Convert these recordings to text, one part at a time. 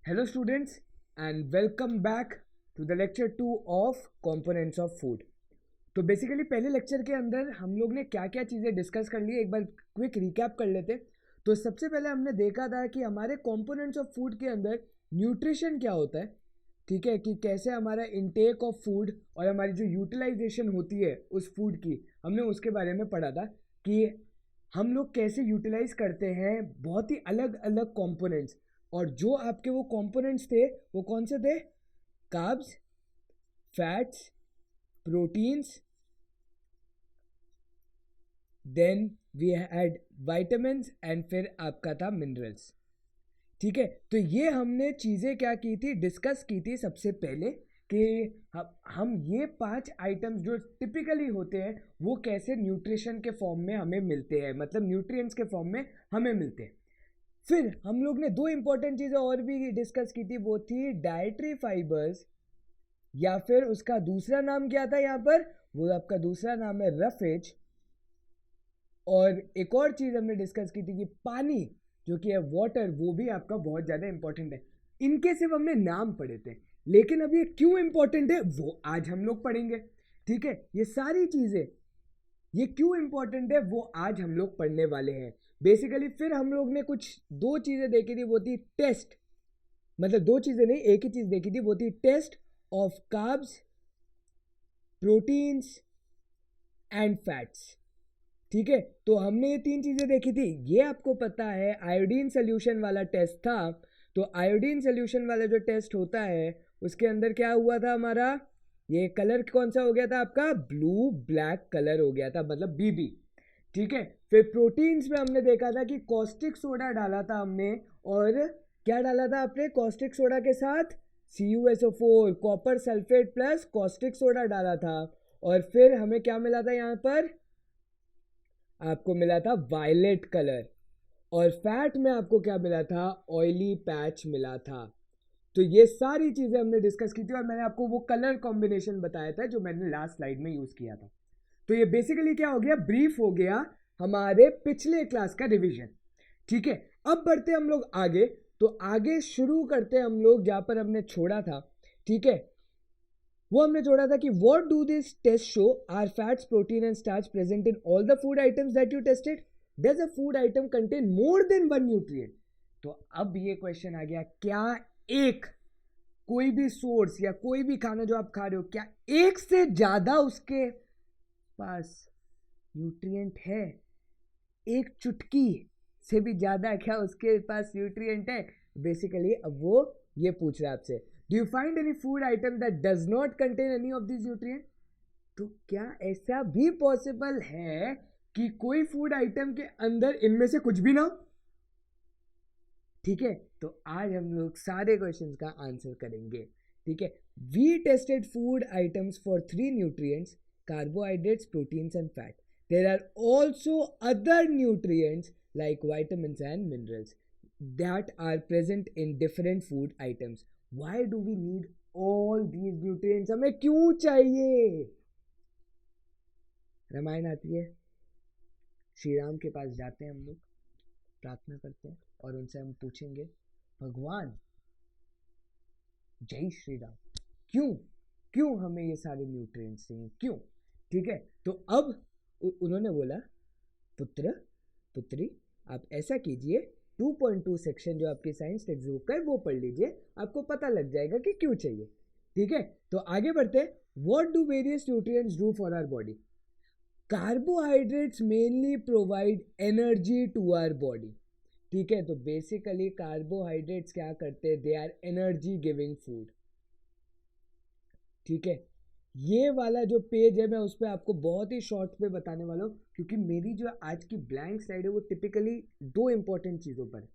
Hello students and welcome back to the lecture 2 of components of food. तो basically पहले lecture के अंदर हम लोग ने क्या क्या चीज़ें डिस्कस कर ली एक बार क्विक रिकैप कर लेते। तो सबसे पहले हमने देखा था कि हमारे कंपोनेंट्स ऑफ फूड के अंदर न्यूट्रिशन क्या होता है, ठीक है, कि कैसे हमारा इनटेक ऑफ फूड और हमारी जो यूटिलाइजेशन होती है उस फूड की, हमने उसके बारे में पढ़ा था कि हम लोग कैसे यूटिलाइज करते हैं बहुत ही अलग अलग कंपोनेंट्स। और जो आपके वो कंपोनेंट्स थे वो कौन से थे? Carbs, fats, proteins, then we had vitamins and फिर आपका था मिनरल्स। ठीक है, तो ये हमने चीज़ें क्या की थी, डिस्कस की थी सबसे पहले कि हम ये 5 आइटम्स जो टिपिकली होते हैं वो कैसे न्यूट्रिशन के फॉर्म में हमें मिलते हैं, मतलब न्यूट्रिएंट्स के फॉर्म में हमें मिलते हैं। फिर हम लोग ने 2 इंपॉर्टेंट चीज़ें और भी डिस्कस की थी, वो थी डाइटरी फाइबर्स या फिर उसका दूसरा नाम क्या था यहाँ पर, वो आपका दूसरा नाम है रफेज। और एक और चीज़ हमने डिस्कस की थी कि पानी जो कि है वाटर, वो भी आपका बहुत ज़्यादा इंपॉर्टेंट है। इनके सिर्फ हमने नाम पढ़े थे, लेकिन अब ये क्यों इंपॉर्टेंट है वो आज हम लोग पढ़ेंगे। ठीक है, ये सारी चीज़ें ये क्यों इंपॉर्टेंट है वो आज हम लोग पढ़ने वाले हैं बेसिकली। फिर हम लोग ने कुछ 2 चीज़ें देखी थी, वो थी टेस्ट, मतलब 2 चीज़ें नहीं, एक ही चीज़ देखी थी, वो थी test of carbs, proteins and fats. ठीक है, तो हमने ये 3 चीज़ें देखी थी। ये आपको पता है आयोडीन सोल्यूशन वाला टेस्ट था। तो आयोडीन सोल्यूशन वाला जो टेस्ट होता है उसके अंदर क्या हुआ था हमारा, ये कलर कौन सा हो गया था आपका, ब्लू ब्लैक कलर हो गया था, मतलब बीबी। ठीक है, फिर प्रोटीन्स में हमने देखा था कि कॉस्टिक सोडा डाला था हमने, और क्या डाला था आपने कॉस्टिक सोडा के साथ, CuSO4 copper sulphate plus caustic soda डाला था। और फिर हमें क्या मिला था यहाँ पर, आपको मिला था वायलेट कलर। और फैट में आपको क्या मिला था, ऑयली पैच मिला था। तो ये सारी चीजें हमने डिस्कस की थी और मैंने आपको वो कलर कॉम्बिनेशन बताया था जो मैंने लास्ट स्लाइड में यूज किया था। तो ये बेसिकली क्या हो गया, ब्रीफ हो गया हमारे पिछले क्लास का रिवीजन। ठीक है, अब बढ़ते हम लोग आगे। तो आगे शुरू करते हम लोग जहां पर हमने छोड़ा था। ठीक है, वो हमने जोड़ा था कि what do this test show, are fats protein and starch present in all the food items that you tested, does a food item contain more than one nutrient. तो अब ये क्वेश्चन आ गया, क्या एक कोई भी सोर्स या कोई भी खाना जो आप खा रहे हो, क्या एक से ज्यादा उसके पास न्यूट्रिएंट है? एक चुटकी से भी ज्यादा क्या उसके पास न्यूट्रिएंट है? बेसिकली अब वो ये पूछ रहा है आपसे, do you find any food item that does not contain any of this nutrient? तो क्या ऐसा भी पॉसिबल है कि कोई फूड आइटम के अंदर इनमें से कुछ भी ना हो? ठीक है, तो आज हम लोग सारे क्वेश्चंस का आंसर करेंगे। ठीक है, we tested food items for 3 nutrients, carbohydrates, proteins and fat. There are also other nutrients like vitamins and minerals that are present in different food items. Why do we need all these nutrients? हमें क्यों चाहिए? रामायण आती है, श्री राम के पास जाते हैं हम लोग, प्रार्थना करते हैं और उनसे हम पूछेंगे, भगवान जय श्री राम, क्यों क्यों हमें ये सारे न्यूट्रिएंट्स चाहिए, क्यों? ठीक है, तो अब उन्होंने बोला, पुत्र पुत्री आप ऐसा कीजिए, 2.2 सेक्शन जो आपकी साइंस टेक्स्ट बुक का है वो पढ़ लीजिए, आपको पता लग जाएगा कि क्यों चाहिए। ठीक है, तो आगे बढ़ते हैं। What do various nutrients do for our body? Carbohydrates mainly provide energy to our body. ठीक है, तो बेसिकली कार्बोहाइड्रेट्स क्या करते हैं, they are energy giving food. ठीक है, ये वाला जो पेज है मैं उस पर आपको बहुत ही शॉर्ट पे बताने वाला हूँ, क्योंकि मेरी जो आज की ब्लैंक स्लाइड है वो टिपिकली 2 इंपॉर्टेंट चीज़ों पर है,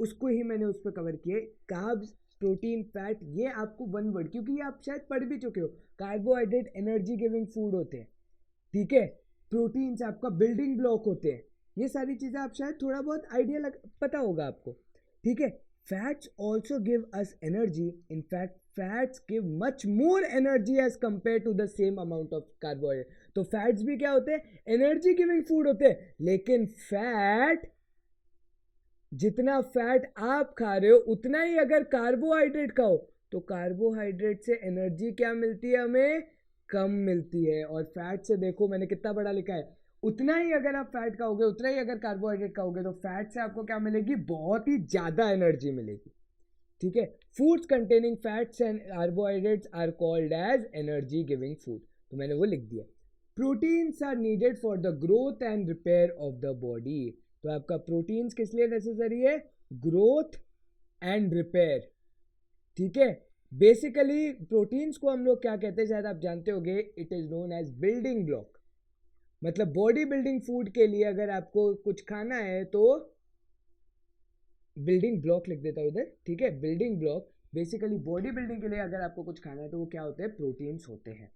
उसको ही मैंने उस पर कवर किया। कार्ब्स, प्रोटीन, फैट, ये आपको वन वर्ड, क्योंकि ये आप शायद पढ़ भी चुके हो। कार्बोहाइड्रेट एनर्जी गिविंग फूड होते हैं, ठीक है, प्रोटीन्स आपका बिल्डिंग ब्लॉक होते हैं, ये सारी चीज़ें आप शायद थोड़ा बहुत आइडिया पता होगा आपको। ठीक है, fats also give us energy, in fact fats give much more energy as compare to the same amount of carbohydrate. तो फैट्स भी क्या होते हैं, एनर्जी गिविंग फूड होते हैं, लेकिन फैट जितना फैट आप खा रहे हो उतना ही अगर कार्बोहाइड्रेट खाओ तो कार्बोहाइड्रेट से एनर्जी क्या मिलती है हमें, कम मिलती है। और फैट से देखो मैंने कितना बड़ा लिखा है, उतना ही अगर आप फैट खाओगे उतना ही अगर कार्बोहाइड्रेट खाओगे तो फैट से आपको क्या मिलेगी, बहुत ही ज्यादा एनर्जी मिलेगी। ठीक है, foods containing fats and carbohydrates are called as energy giving food, तो मैंने वो लिख दिया। Proteins are needed for the growth and repair of the body, तो आपका प्रोटीन्स किस लिए नेसेसरी है, ग्रोथ एंड रिपेयर। ठीक है, बेसिकली प्रोटीन्स को हम लोग क्या कहते हैं शायद आप जानते होंगे, it is known as building block. मतलब बॉडी बिल्डिंग फूड के लिए अगर आपको कुछ खाना है तो बिल्डिंग ब्लॉक लिख देता हूँ इधर। ठीक है, building block basically body building के लिए अगर आपको कुछ खाना है तो वो क्या होते हैं, प्रोटीन्स होते हैं।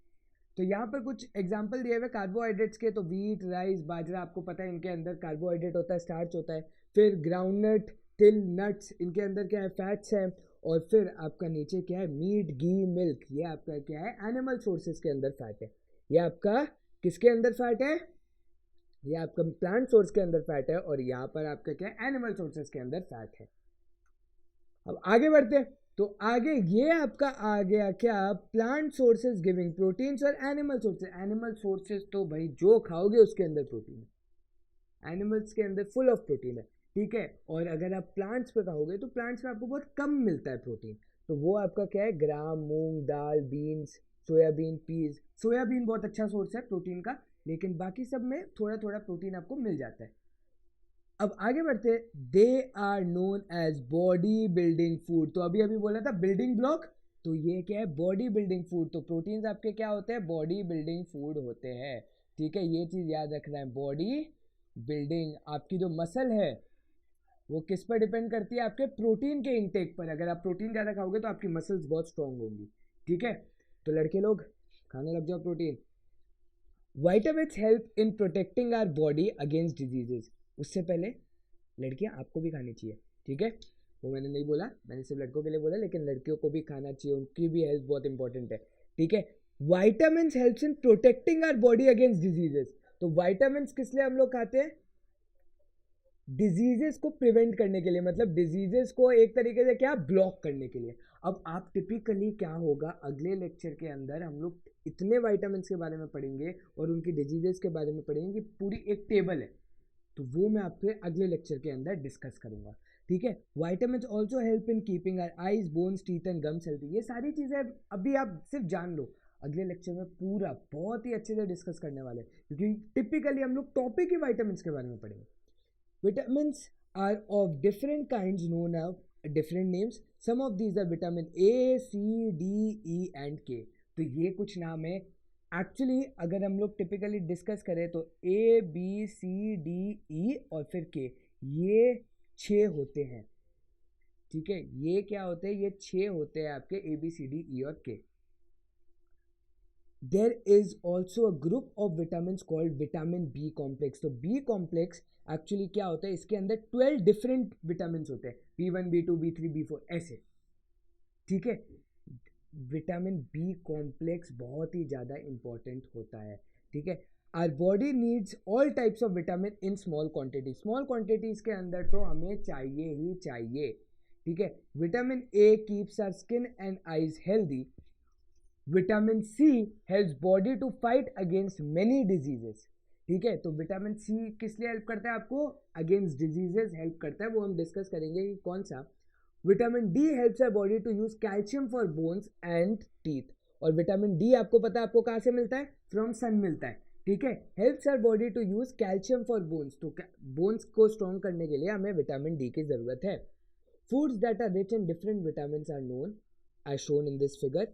तो यहाँ पर कुछ एग्जांपल दिए हुए कार्बोहाइड्रेट्स के, तो वीट, राइस, बाजरा, आपको पता है इनके अंदर कार्बोहाइड्रेट होता है, स्टार्च होता है। फिर ग्राउंडनट, तिल, नट्स, इनके अंदर क्या है, फैट्स है। और फिर आपका नीचे क्या है, मीट, घी, मिल्क, ये आपका क्या है, एनिमल सोर्सेज के अंदर फैट है। ये आपका किसके अंदर फैट है, ये आपका प्लांट सोर्स के अंदर फैट है, और यहाँ पर आपका क्या है, एनिमल सोर्सेज के अंदर फैट है। अब आगे बढ़ते हैं, तो आगे ये आपका आ गया क्या, प्लांट सोर्सेज गिविंग प्रोटीन्स और एनिमल सोर्सेज। एनिमल सोर्सेज तो भाई जो खाओगे उसके अंदर प्रोटीन है, एनिमल्स के अंदर फुल ऑफ प्रोटीन है। ठीक है, और अगर आप प्लांट्स पे खाओगे तो प्लांट्स में आपको बहुत कम मिलता है प्रोटीन, तो वो आपका क्या है, ग्राम, मूंग दाल, बीन्स, सोयाबीन, पीज। सोयाबीन बहुत अच्छा सोर्स है प्रोटीन का, लेकिन बाकी सब में थोड़ा थोड़ा प्रोटीन आपको मिल जाता है। अब आगे बढ़ते, they are known as body building food, तो अभी अभी बोला था बिल्डिंग ब्लॉक, तो ये क्या है, बॉडी बिल्डिंग फूड। तो प्रोटीन्स आपके क्या होते हैं, बॉडी बिल्डिंग फूड होते हैं। ठीक है, ये चीज याद रखना है, बॉडी बिल्डिंग। आपकी जो मसल है वो किस पर डिपेंड करती है, आपके प्रोटीन के इनटेक पर। अगर आप प्रोटीन ज़्यादा खाओगे तो आपकी मसल्स बहुत स्ट्रांग होंगी। ठीक है, तो लड़के लोग खाने लग जाओ protein. Vitamins help in protecting our body against diseases. उससे पहले लड़कियां आपको भी खानी चाहिए। ठीक है, वो मैंने नहीं बोला, मैंने सिर्फ लड़कों के लिए बोला, लेकिन लड़कियों को भी खाना चाहिए, उनकी भी हेल्थ बहुत इंपॉर्टेंट है। ठीक है, vitamins helps in protecting our body against diseases. तो विटामिन्स किस लिए हम लोग खाते हैं, डिजीजेस को प्रिवेंट करने के लिए, मतलब डिजीजेस को एक तरीके से क्या, ब्लॉक करने के लिए। अब आप टिपिकली क्या होगा, अगले लेक्चर के अंदर हम लोग इतने विटामिन्स के बारे में पढ़ेंगे और उनकी डिजीजेस के बारे में पढ़ेंगे कि पूरी एक टेबल है, तो वो मैं आपके अगले लेक्चर के अंदर डिस्कस करूंगा। ठीक है, vitamins also help in keeping our eyes, bones, teeth and gums healthy. ये सारी चीज़ें अभी आप सिर्फ जान लो, अगले लेक्चर में पूरा बहुत ही अच्छे से डिस्कस करने वाले हैं, क्योंकि टिपिकली हम लोग टॉपिक ही विटामिन्स के बारे में पढ़ेंगे। Vitamins are of different kinds known as different names. Some of these are vitamin A, C, D, E and K. तो ये कुछ नाम है। एक्चुअली अगर हम लोग टिपिकली डिस्कस करें तो A, B, C, D, E और फिर K, ये 6 होते हैं। ठीक है, ये क्या होते हैं, ये 6 होते हैं आपके A, B, C, D, E और K। There is also a group of vitamins called vitamin B complex. तो B complex एक्चुअली क्या होता है, इसके अंदर 12 डिफरेंट विटामिन होते हैं, B1, B2, B3, B4 ऐसे। ठीक है, विटामिन बी कॉम्प्लेक्स बहुत ही ज़्यादा इंपॉर्टेंट होता है। ठीक है, our body needs all types of vitamin in small quantity. Small quantities के अंदर तो हमें चाहिए ही चाहिए। ठीक है, vitamin A keeps our skin and eyes healthy. Vitamin C helps body to fight against many diseases. ठीक है, तो विटामिन सी किस लिए हेल्प करता है, आपको अगेंस्ट डिजीजेस हेल्प करता है, वो हम डिस्कस करेंगे कि कौन सा। Vitamin D helps our body to use calcium for bones and teeth. और विटामिन डी आपको पता है आपको कहाँ से मिलता है, फ्रॉम सन मिलता है। ठीक है, helps our body to use calcium for bones, तो बोन्स को स्ट्रॉन्ग करने के लिए हमें विटामिन डी की जरूरत है। Foods that are rich in different vitamin are known as shown in this figure.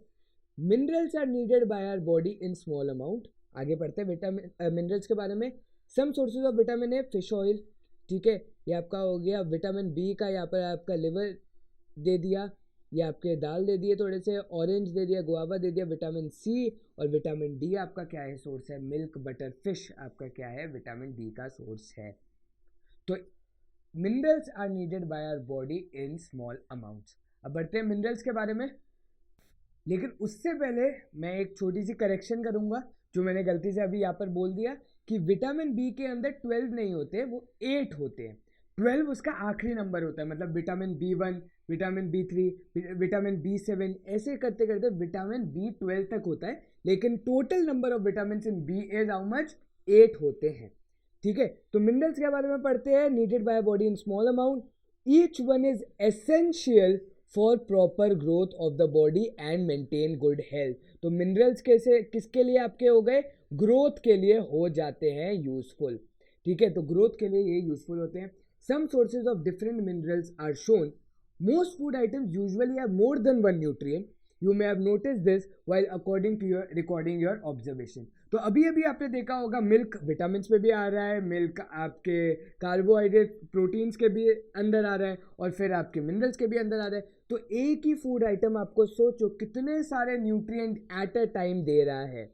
Minerals are needed by our body in small amount. आगे बढ़ते हैं विटामिन मिनरल्स के बारे में। सम सोर्सेज ऑफ विटामिन है फिश ऑयल। ठीक है, ये आपका हो गया विटामिन बी का, यहाँ पर आपका लिवर दे दिया, ये आपके दाल दे दिए थोड़े से, ऑरेंज दे दिया, गुआवा दे दिया। विटामिन सी और विटामिन डी आपका क्या है, सोर्स है, मिल्क, बटर, फिश आपका क्या है, विटामिन डी का सोर्स है। तो minerals are needed by our body in small amounts. अब बढ़ते हैं मिनरल्स के बारे में, लेकिन उससे पहले मैं एक छोटी सी करेक्शन करूंगा, जो मैंने गलती से अभी यहाँ पर बोल दिया कि विटामिन बी के अंदर 12 नहीं होते, वो 8 होते हैं। 12 उसका आखिरी नंबर होता है, मतलब vitamin B1, vitamin B3, vitamin B7, ऐसे करते करते विटामिन B12 तक होता है, लेकिन total number of vitamin in B is how much, 8 होते हैं। ठीक है, तो मिनरल्स के बारे में पढ़ते हैं। Needed by body in small amount, each one is essential for proper growth of the body and maintain good health. तो मिनरल्स कैसे किसके लिए आपके हो गए, ग्रोथ के लिए हो जाते हैं यूजफुल। ठीक है, तो ग्रोथ के लिए ये यूजफुल होते हैं। Some sources of different minerals are shown. Most food items usually have more than one nutrient. You may have notice this while according to your recording your observation. तो अभी अभी आपने देखा होगा मिल्क विटामिन पे भी आ रहा है, मिल्क आपके कार्बोहाइड्रेट प्रोटीन्स के भी अंदर आ रहा है, और फिर आपके मिनरल्स के भी अंदर आ रहा है। तो एक ही फूड आइटम आपको सोचो कितने सारे न्यूट्रिएंट एट अ टाइम दे रहा है।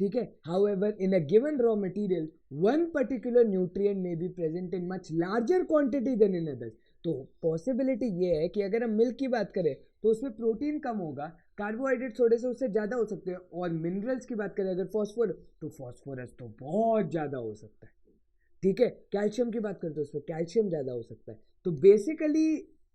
ठीक है, however in a given raw material one particular nutrient may be present in much larger quantity than in others. तो पॉसिबिलिटी ये है कि अगर हम मिल्क की बात करें तो उसमें प्रोटीन कम होगा, कार्बोहाइड्रेट थोड़े से उससे ज़्यादा हो सकते हैं, और मिनरल्स की बात करें अगर फॉस्फोरस, तो फॉस्फोरस तो बहुत ज़्यादा हो सकता है। ठीक है, कैल्शियम की बात करते हैं उसमें कैल्शियम ज़्यादा हो सकता है। तो बेसिकली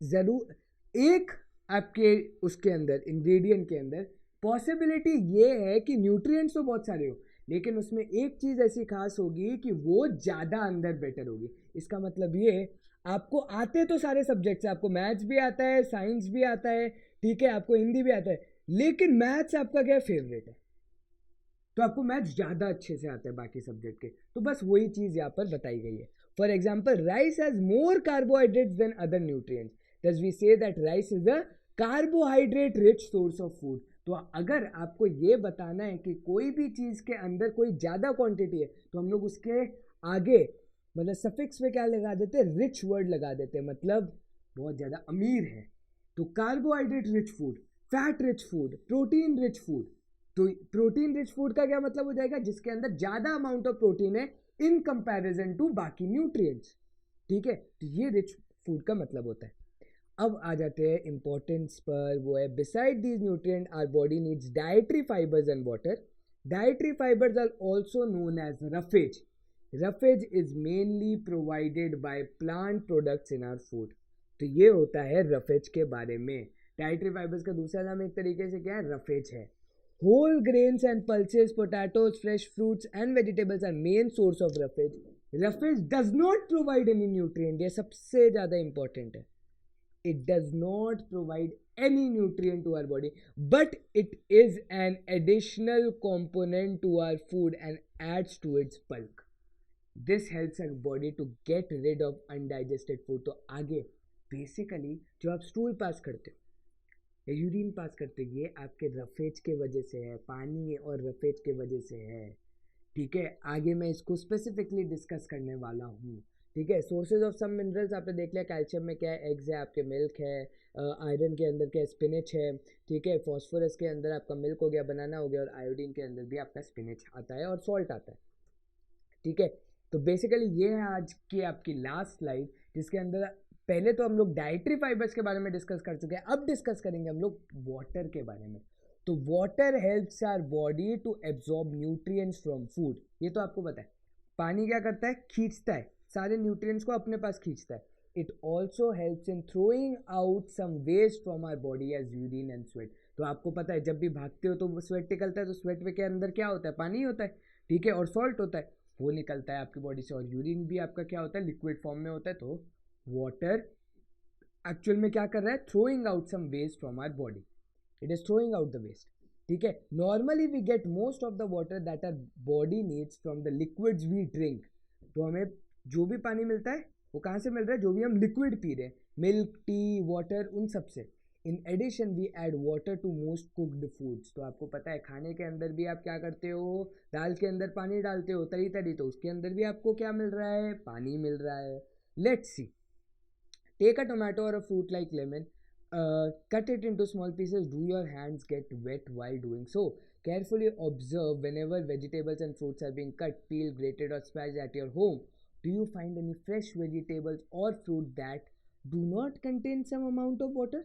ज़रूर एक आपके उसके अंदर इंग्रेडिएंट के अंदर पॉसिबिलिटी ये है कि न्यूट्रिएंट्स तो बहुत सारे हो, लेकिन उसमें एक चीज़ ऐसी खास होगी कि वो ज़्यादा अंदर बेटर होगी। इसका मतलब ये, आपको आते तो सारे सब्जेक्ट्स, आपको मैथ्स भी आता है, साइंस भी आता है, ठीक है, आपको हिंदी भी आता है, लेकिन मैथ्स आपका क्या फेवरेट है, तो आपको मैथ्स ज़्यादा अच्छे से आता है बाकी सब्जेक्ट के। तो बस वही चीज़ यहाँ पर बताई गई है। For example, rice has more carbohydrates than other nutrients, thus we say that rice is a carbohydrate rich source of food. तो अगर आपको ये बताना है कि कोई भी चीज़ के अंदर कोई ज़्यादा क्वांटिटी है, तो हम लोग उसके आगे मतलब सफिक्स में क्या लगा देते हैं, रिच वर्ड लगा देते हैं, मतलब बहुत ज़्यादा अमीर है। तो carbohydrate rich food, fat rich food, protein rich food. तो प्रोटीन रिच फूड का क्या मतलब हो जाएगा, जिसके अंदर ज़्यादा अमाउंट ऑफ प्रोटीन है इन कंपैरिजन टू बाकी न्यूट्रिएंट्स। ठीक है, तो ये रिच फूड का मतलब होता है। अब आ जाते हैं इंपॉर्टेंस पर, वो है beside these nutrient our body needs dietary fibres and water. Dietary fibres are also known as roughage. Roughage is mainly provided by plant products in our food. तो ये होता है रफेज के बारे में। डाइटरी फाइबर्स का दूसरा नाम एक तरीके से क्या है, रफेज है। Whole grains and pulses, potatoes, fresh fruits and vegetables are main source of roughage. Roughage does not provide any nutrient. ये सबसे ज़्यादा important है. It does not provide any nutrient to our body, but it is an additional component to our food and adds to its bulk. This helps our body to get rid of undigested food. तो आगे basically जो आप stool पास करते हो या urine pass करते, ये आपके रफेज के वजह से है, पानी और रफेज के वजह से है। ठीक है, आगे मैं इसको स्पेसिफिकली डिस्कस करने वाला हूँ। ठीक है, सोर्सेज ऑफ सम मिनरल्स आपने देख लिया, कैल्शियम में क्या है, एग्स है, आपके मिल्क है, आयरन के अंदर क्या है, स्पिनिच है। ठीक है, फॉस्फोरस के अंदर आपका मिल्क हो गया, बनाना हो गया, और आयोडीन के अंदर भी आपका स्पिनिच आता है और सॉल्ट आता है। ठीक है, तो बेसिकली ये है आज की आपकी लास्ट स्लाइड, जिसके अंदर पहले तो हम लोग डाइटरी फाइबर्स के बारे में डिस्कस कर चुके हैं, अब डिस्कस करेंगे हम लोग वाटर के बारे में। तो water helps our body to absorb nutrients from food. ये तो आपको पता है, पानी क्या करता है, खींचता है सारे न्यूट्रिएंट्स को अपने पास खींचता है। It also helps in throwing out some waste from our body as urine and sweat. तो आपको पता है जब भी भागते हो तो स्वेट निकलता है, तो स्वेट के अंदर क्या होता है, पानी होता है। ठीक है, और सॉल्ट होता है, वो निकलता है आपकी बॉडी से, और यूरिन भी आपका क्या होता है, लिक्विड फॉर्म में होता है। तो वाटर एक्चुअल में क्या कर रहा है, throwing out some waste from our body, it is throwing out the waste. ठीक है, normally we get most of the water that our body needs from the liquids we drink. तो हमें जो भी पानी मिलता है वो कहाँ से मिल रहा है, जो भी हम लिक्विड पी रहे हैं, मिल्क, टी, वाटर, उन सब से। In addition we add water to most cooked foods. तो आपको पता है खाने के अंदर भी आप क्या करते हो, दाल के अंदर पानी डालते हो तरी तरी, तो उसके अंदर भी आपको क्या मिल रहा है, पानी मिल रहा है। Let's see, take a tomato or a fruit like lemon, cut it into small pieces. Do your hands get wet while doing so? Carefully observe whenever vegetables and fruits are being cut, peeled, grated or splashed at your home. Do you find any fresh vegetables or fruit that do not contain some amount of water?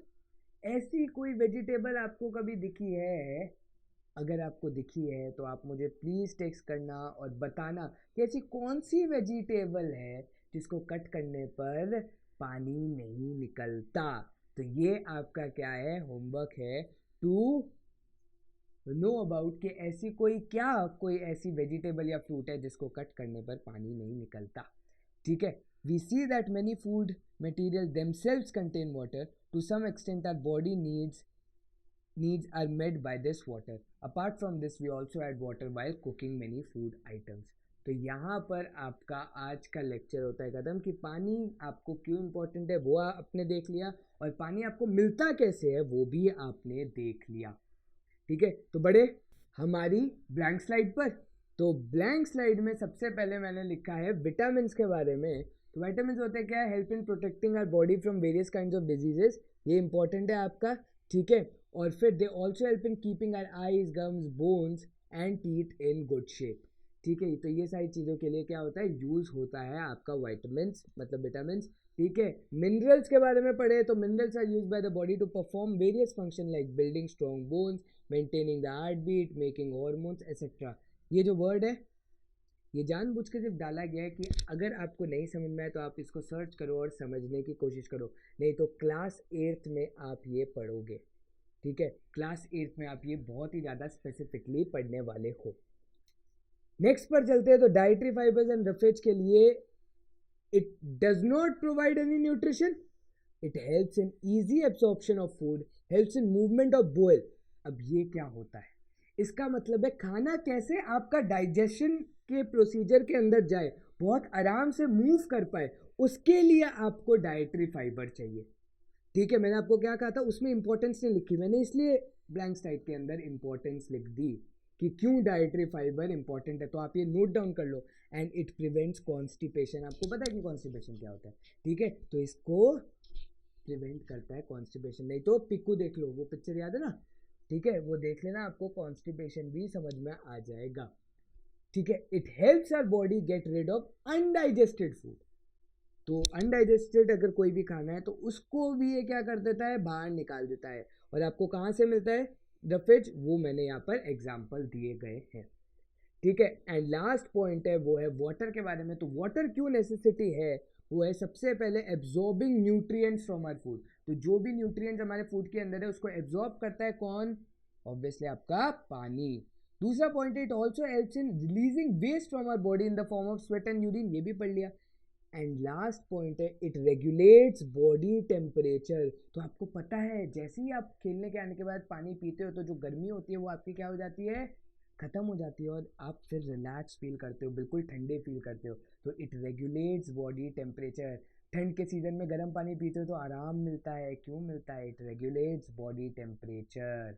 ऐसी कोई vegetable आपको कभी दिखी है? अगर आपको दिखी है तो आप मुझे प्लीज़ टेक्स्ट करना और बताना कि ऐसी कौन सी वेजिटेबल है जिसको कट करने पर पानी नहीं निकलता। तो ये आपका क्या है, होमवर्क है टू नो अबाउट कि ऐसी कोई ऐसी वेजिटेबल या फ्रूट है जिसको कट करने पर पानी नहीं निकलता। ठीक है, we see that many food material themselves contain water to some extent our body needs are met by this water. Apart from this, we also add water while cooking many food items. तो यहाँ पर आपका आज का lecture होता है खत्म कि पानी आपको क्यों इम्पोर्टेंट है वो आपने देख लिया, और पानी आपको मिलता कैसे है वो भी आपने देख लिया। ठीक है, तो बड़े हमारी ब्लैंक स्लाइड पर, तो ब्लैंक स्लाइड में सबसे पहले मैंने लिखा है विटामिन के बारे में। तो विटामिन होते हैं क्या, help in protecting our body from various kinds of diseases, ये इंपॉर्टेंट है आपका। ठीक है, और फिर they also help in keeping our eyes, gums, bones and teeth in good shape. ठीक है, तो ये सारी चीज़ों के लिए क्या होता है, यूज़ होता है आपका वाइटामिन मतलब विटामिन। ठीक है, मिनरल्स के बारे में पढ़े तो minerals are use by the body to perform various function like building strong bones, maintaining the heart beat, making hormones etcetera. ये जो वर्ड है ये जानबूझ के सिर्फ डाला गया है कि अगर आपको नहीं समझ में आए तो आप इसको सर्च करो और समझने की कोशिश करो, नहीं तो क्लास 8th में आप ये पढ़ोगे। ठीक है, क्लास 8th में आप ये बहुत ही ज़्यादा स्पेसिफिकली पढ़ने वाले हो। नेक्स्ट पर चलते हैं, तो डाइटरी फाइबर्स एंड रफेज के लिए it does not provide any nutrition, it helps in easy absorption of food, helps in movement of बोल। अब ये क्या होता है, इसका मतलब है खाना कैसे आपका डाइजेशन के प्रोसीजर के अंदर जाए, बहुत आराम से मूव कर पाए, उसके लिए आपको डाइटरी फाइबर चाहिए। ठीक है, मैंने आपको क्या कहा था, उसमें इंपॉर्टेंस नहीं लिखी मैंने, इसलिए ब्लैंक स्लाइड के अंदर इंपॉर्टेंस लिख दी कि क्यों डाइटरी फाइबर इंपॉर्टेंट है, तो आप ये नोट डाउन कर लो। एंड इट प्रिवेंट्स कॉन्स्टिपेशन, आपको पता है कि कॉन्स्टिपेशन क्या होता है। ठीक है, तो इसको प्रिवेंट करता है कॉन्स्टिपेशन। नहीं तो पिक्कू देख लो, वो पिक्चर याद है ना, ठीक है, वो देख लेना, आपको कॉन्स्टिपेशन भी समझ में आ जाएगा। ठीक है, it helps our body get rid of undigested food. तो अनडाइजेस्टेड अगर कोई भी खाना है तो उसको भी ये क्या कर देता है, बाहर निकाल देता है। और आपको कहाँ से मिलता है, रफेज, वो मैंने यहाँ पर एग्जाम्पल दिए गए हैं। ठीक है, एंड लास्ट पॉइंट है वो है वाटर के बारे में। तो वाटर क्यों नेसेसिटी है, वो है सबसे पहले absorbing nutrients from our food. तो जो भी न्यूट्रिएंट्स हमारे फूड के अंदर है उसको एब्जॉर्ब करता है कौन, ऑब्वियसली आपका पानी। दूसरा पॉइंट है, it also helps in releasing waste from our body in the form of sweat and urine, ये भी पढ़ लिया। एंड लास्ट पॉइंट है, इट रेगुलेट्स बॉडी टेम्परेचर। तो आपको पता है जैसे ही आप खेलने के आने के बाद पानी पीते हो तो जो गर्मी होती है वो आपकी क्या हो जाती है, ख़त्म हो जाती है, और आप फिर रिलैक्स फील करते हो, बिल्कुल ठंडे फील करते हो। तो इट रेगुलेट्स बॉडी टेम्परेचर। ठंड के सीज़न में गर्म पानी पीते हो तो आराम मिलता है, क्यों मिलता है, इट रेगुलेट्स बॉडी टेम्परेचर।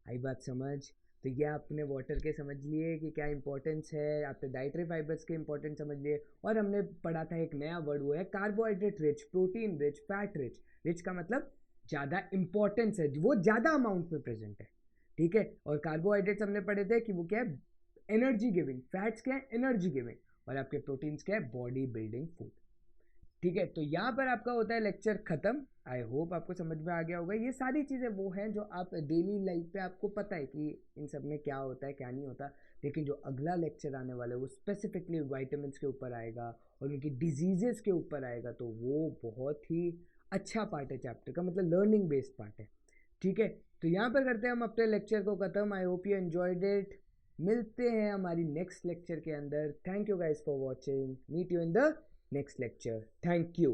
आई बात समझ। तो ये आपने वाटर के समझ लिए कि क्या इंपॉर्टेंस है, आपने डाइटरी फाइबर्स के इंपॉर्टेंस समझ लिए, और हमने पढ़ा था एक नया वर्ड, वो है carbohydrate rich, protein rich, fat rich. Rich का मतलब ज़्यादा इंपॉर्टेंस है, वो ज़्यादा अमाउंट में प्रेजेंट है। ठीक है, और कार्बोहाइड्रेट्स हमने पढ़े थे कि वो क्या है, एनर्जी गिविंग, फैट्स क्या है, एनर्जी गिविंग, और आपके प्रोटीन्स क्या है, बॉडी बिल्डिंग फूड। ठीक है, तो यहाँ पर आपका होता है लेक्चर खत्म। आई होप आपको समझ में आ गया होगा। ये सारी चीज़ें वो हैं जो आप डेली लाइफ पे आपको पता है कि इन सब में क्या होता है क्या नहीं होता, लेकिन जो अगला लेक्चर आने वाला है वो स्पेसिफिकली विटामिन्स के ऊपर आएगा और उनकी डिजीजेस के ऊपर आएगा। तो वो बहुत ही अच्छा पार्ट है चैप्टर का, मतलब लर्निंग बेस्ड पार्ट है। ठीक है, तो यहाँ पर करते हैं हम अपने लेक्चर को ख़त्म। I hope you enjoyed it. मिलते हैं हमारी नेक्स्ट लेक्चर के अंदर। Thank you guys for watching. Meet you in the next lecture. Thank you.